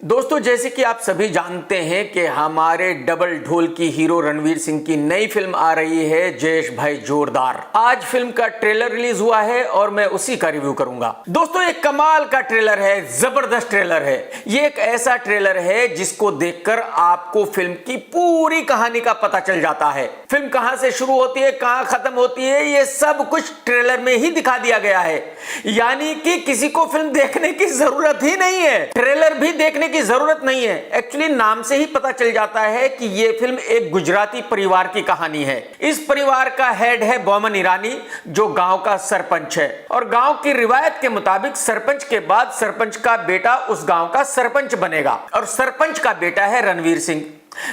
दोस्तों, जैसे कि आप सभी जानते हैं कि हमारे डबल ढोल की हीरो रणवीर सिंह की नई फिल्म आ रही है जयेश भाई जोरदार। आज फिल्म का ट्रेलर रिलीज हुआ है और मैं उसी का रिव्यू करूंगा। दोस्तों, एक कमाल का ट्रेलर है, जबरदस्त ट्रेलर है। ये एक ऐसा ट्रेलर है जिसको देखकर आपको फिल्म की पूरी कहानी का पता चल जाता है। फिल्म कहां से शुरू होती है, कहां खत्म होती है, ये सब कुछ ट्रेलर में ही दिखा दिया गया है। यानी कि किसी को फिल्म देखने की जरूरत ही नहीं है, ट्रेलर भी देखने की जरूरत नहीं है। एक्चुअली नाम से ही पता चल जाता है कि यह फिल्म एक गुजराती परिवार की कहानी है। इस परिवार का हेड है बोमन ईरानी, जो गांव का सरपंच है। और गांव की रिवायत के मुताबिक सरपंच के बाद सरपंच का बेटा उस गांव का सरपंच बनेगा। और सरपंच का बेटा है रणवीर सिंह।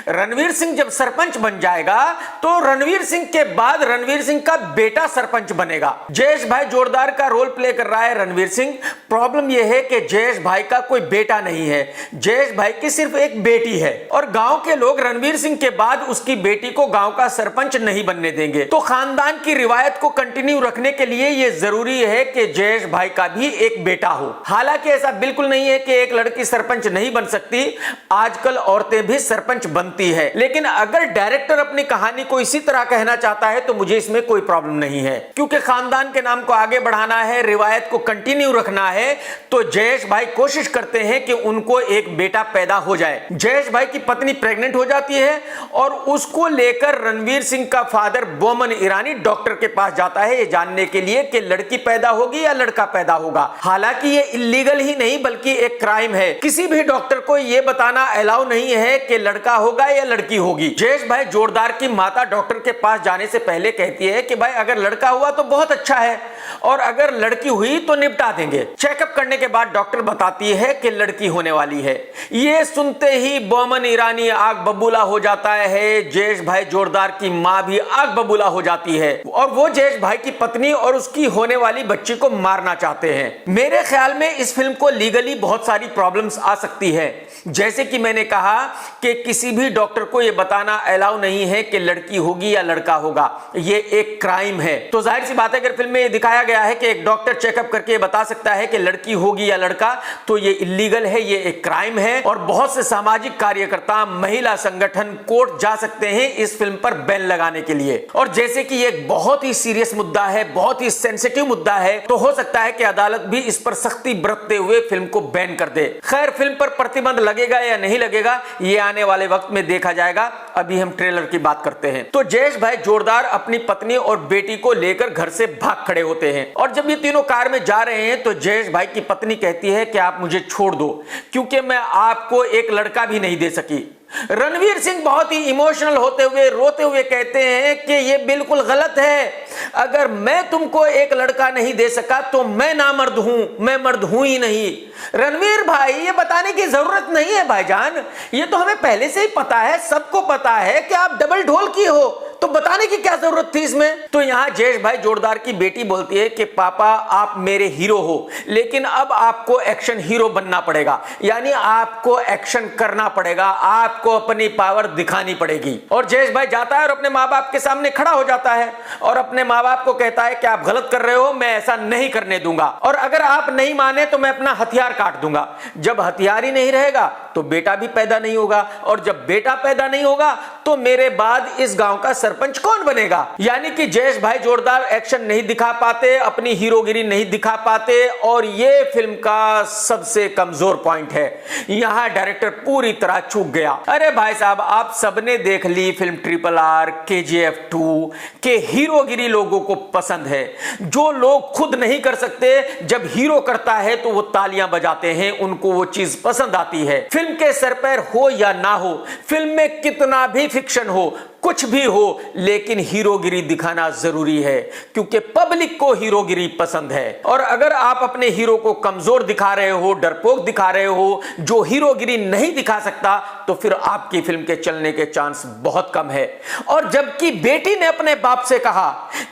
रणवीर सिंह जब सरपंच बन जाएगा तो रणवीर सिंह के बाद रणवीर सिंह का बेटा सरपंच बनेगा। जयेश भाई जोरदार का रोल प्ले कर रहा है रणवीर सिंह। प्रॉब्लम यह है कि जयेश भाई का कोई बेटा नहीं है, जयेश भाई की सिर्फ एक बेटी है। और गांव के लोग रणवीर सिंह के बाद उसकी बेटी को गांव का सरपंच नहीं बनने देंगे। तो खानदान की रिवायत को कंटिन्यू रखने के लिए यह जरूरी है कि जयेश भाई का भी एक बेटा हो। हालांकि ऐसा बिल्कुल नहीं है कि एक लड़की सरपंच नहीं बन सकती, आजकल औरतें भी सरपंच बनती है। लेकिन अगर डायरेक्टर अपनी कहानी को इसी तरह कहना चाहता है तो मुझे इसमें कोई प्रॉब्लम नहीं है, क्योंकि खानदान के नाम को आगे बढ़ाना है, रिवायत को कंटिन्यू रखना है। तो जयेश भाई कोशिश करते हैं कि उनको एक बेटा पैदा हो जाए। जयेश भाई की पत्नी प्रेग्नेंट हो जाती है और उसको लेकर रणवीर सिंह का फादर बोमन ईरानी डॉक्टर के पास जाता है, ये जानने के लिए कि लड़की पैदा होगी या लड़का पैदा होगा। हालांकि ये इलीगल ही नहीं बल्कि एक क्राइम है। किसी भी डॉक्टर को यह बताना अलाउ नहीं है कि लड़का होगा या लड़की होगी। जयेश भाई जोरदार की माता डॉक्टर के पास जाने से पहले कहती है कि भाई अगर लड़का हुआ तो बहुत अच्छा है और अगर लड़की हुई तो निपटा देंगे। चेकअप करने के बाद डॉक्टर बताती है कि लड़की होने वाली है। ये सुनते ही बोमन ईरानी आग बबूला हो जाता है। जयेश भाई जोरदार की मां भी आग बबूला हो जाती है और वो जयेश भाई की पत्नी और उसकी होने वाली बच्ची को मारना चाहते हैं। मेरे ख्याल में इस फिल्म को लीगली बहुत सारी प्रॉब्लम्स आ सकती है। जैसे कि मैंने कहा कि किसी भी डॉक्टर को यह बताना अलाउ नहीं है कि लड़की होगी या लड़का होगा, यह एक क्राइम है। तो जाहिर सी बात है, अगर फिल्म में दिखाया गया है कि एक डॉक्टर चेकअप करके बता सकता है कि लड़की होगी या लड़का, तो यह इलीगल है, यह एक क्राइम है। और बहुत से सामाजिक कार्यकर्ता, महिला संगठन कोर्ट जा सकते हैं इस फिल्म पर बैन लगाने के लिए। और जैसे कि यह बहुत ही सीरियस मुद्दा है, बहुत ही सेंसिटिव मुद्दा है, तो हो सकता है कि अदालत भी इस पर सख्ती बरतते हुए फिल्म को बैन कर दे। खैर, फिल्म पर प्रतिबंध लगेगा या नहीं लगेगा ये आने वाले वक्त में देखा जाएगा। अभी हम ट्रेलर की बात करते हैं। तो जयेश भाई जोरदार अपनी पत्नी और बेटी को लेकर घर से भाग खड़े होते हैं और जब ये तीनों कार में जा रहे हैं तो जयेश भाई की पत्नी कहती है कि आप मुझे छोड़ दो क्योंकि मैं आपको एक लड़का भी नहीं दे सकी। रणवीर सिंह बहुत ही इमोशनल होते हुए, रोते हुए कहते हैं कि यह बिल्कुल गलत है। अगर मैं तुमको एक लड़का नहीं दे सका तो मैं नामर्द हूं, मैं मर्द हूं ही नहीं। रणवीर भाई, ये बताने की जरूरत नहीं है भाईजान, ये तो हमें पहले से ही पता है, सबको पता है कि आप डबल ढोल की हो, तो बताने की क्या जरूरत थी इसमें। तो यहां जयेश भाई जोरदार की बेटी बोलती है कि पापा आप मेरे हीरो हो, लेकिन अब आपको एक्शन हीरो बनना पड़ेगा, यानी आपको एक्शन करना पड़ेगा, आपको अपनी पावर दिखानी पड़ेगी। और जयेश भाई जाता है और अपने माँ बाप के सामने खड़ा हो जाता है और अपने माँ बाप को कहता है कि आप गलत कर रहे हो, मैं ऐसा नहीं करने दूंगा और अगर आप नहीं माने तो मैं अपना हथियार काट दूंगा। जब हथियार ही नहीं रहेगा तो बेटा भी पैदा नहीं होगा और जब बेटा पैदा नहीं होगा तो मेरे बाद इस गांव का सरपंच कौन बनेगा। यानी कि जयेश भाई जोरदार एक्शन नहीं दिखा पाते, अपनी हीरोगिरी नहीं दिखा पाते और यह फिल्म का सबसे कमजोर पॉइंट है। यहां डायरेक्टर पूरी तरह चूक गया। अरे भाई साहब, आप सबने देख ली फिल्म RRR, KGF 2 के हीरोगिरी लोगों को पसंद है। जो लोग खुद नहीं कर सकते, जब हीरो करता है तो वो तालियां बजाते हैं, उनको वो चीज पसंद आती है। फिल्म के सर पैर हो या ना हो, फिल्म में कितना भी फिक्शन हो, कुछ भी हो, लेकिन हीरोगिरी दिखाना जरूरी है क्योंकि पब्लिक को हीरोगिरी पसंद है। और अगर आप अपने हीरो को कमजोर दिखा रहे हो, डरपोक दिखा रहे हो, जो हीरोगिरी नहीं दिखा सकता, तो फिर आपकी फिल्म के चलने के चांस बहुत कम है। और जबकि बेटी ने अपने बाप से कहा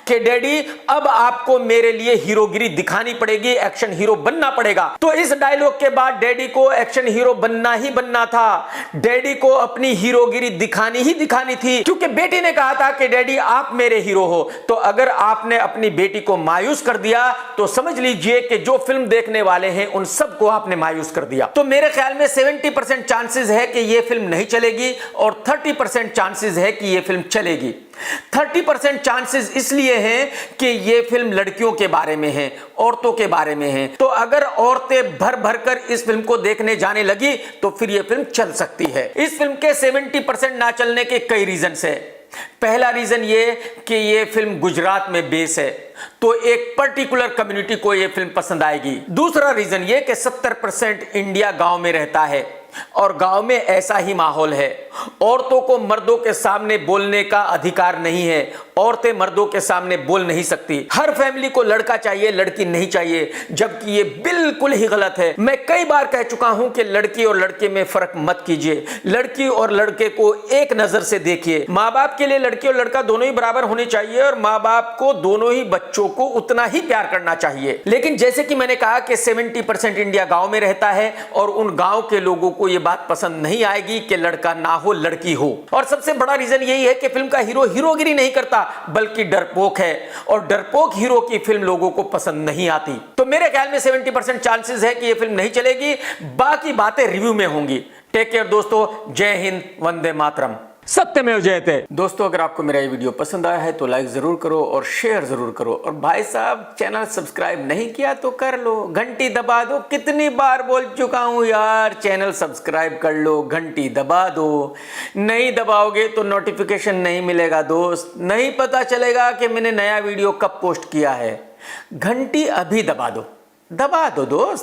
कि डैडी अब आपको मेरे लिए हीरोगिरी दिखानी पड़ेगी, एक्शन हीरो बनना पड़ेगा, तो इस डायलॉग के बाद डैडी को एक्शन हीरो बनना ही बनना था। डैडी को अपनी हीरोगिरी दिखानी ही दिखानी थी, क्योंकि बेटी ने कहा था कि डैडी आप मेरे हीरो हो। तो अगर आपने अपनी बेटी को मायूस कर दिया तो समझ लीजिए कि जो फिल्म देखने वाले हैं उन सबको आपने मायूस कर दिया। तो मेरे ख्याल में 70% चांसेस है कि यह फिल्म नहीं चलेगी और 30% चांसेस है कि यह फिल्म चलेगी। 30% चांसेस इसलिए हैं कि यह फिल्म लड़कियों के बारे में है, औरतों के बारे में है। तो अगर औरतें भर भर कर इस फिल्म को देखने जाने लगी तो फिर यह फिल्म चल सकती है। इस फिल्म के 70% ना चलने के कई रीजंस है। पहला रीजन ये कि यह फिल्म गुजरात में बेस है, तो एक पर्टिकुलर कम्युनिटी को यह फिल्म पसंद आएगी। दूसरा रीजन यह कि 70% इंडिया गांव में रहता है और गांव में ऐसा ही माहौल है। औरतों को मर्दों के सामने बोलने का अधिकार नहीं है, औरतें मर्दों के सामने बोल नहीं सकती। हर फैमिली को लड़का चाहिए, लड़की नहीं चाहिए, जबकि ये बिल्कुल ही गलत है। मैं कई बार कह चुका हूं कि लड़की और लड़के में फर्क मत कीजिए, लड़की और लड़के को एक नजर से देखिए। माँ बाप के लिए लड़की और लड़का दोनों ही बराबर होने चाहिए और माँ बाप को दोनों ही बच्चों को उतना ही प्यार करना चाहिए। लेकिन जैसे कि मैंने कहा कि 70% इंडिया गांव में रहता है और उन गांव के लोगों को यह बात पसंद नहीं आएगी कि लड़का ना हो लड़की हो। और सबसे बड़ा रीजन यही है कि फिल्म का हीरो हीरोगिरी नहीं करता बल्कि डरपोक है, और डरपोक हीरो की फिल्म लोगों को पसंद नहीं आती। तो मेरे ख्याल में 70% चांसेस है कि यह फिल्म नहीं चलेगी, बाकी बातें रिव्यू में होंगी। टेक केयर दोस्तों, जय हिंद, वंदे मातरम, सत्यमेव जयते। दोस्तों अगर आपको मेरा ये वीडियो पसंद आया है तो लाइक जरूर करो और शेयर जरूर करो, और भाई साहब चैनल सब्सक्राइब नहीं किया तो कर लो, घंटी दबा दो। कितनी बार बोल चुका हूं यार, चैनल सब्सक्राइब कर लो, घंटी दबा दो। नहीं दबाओगे तो नोटिफिकेशन नहीं मिलेगा दोस्त, नहीं पता चलेगा कि मैंने नया वीडियो कब पोस्ट किया है। घंटी अभी दबा दो दोस्त।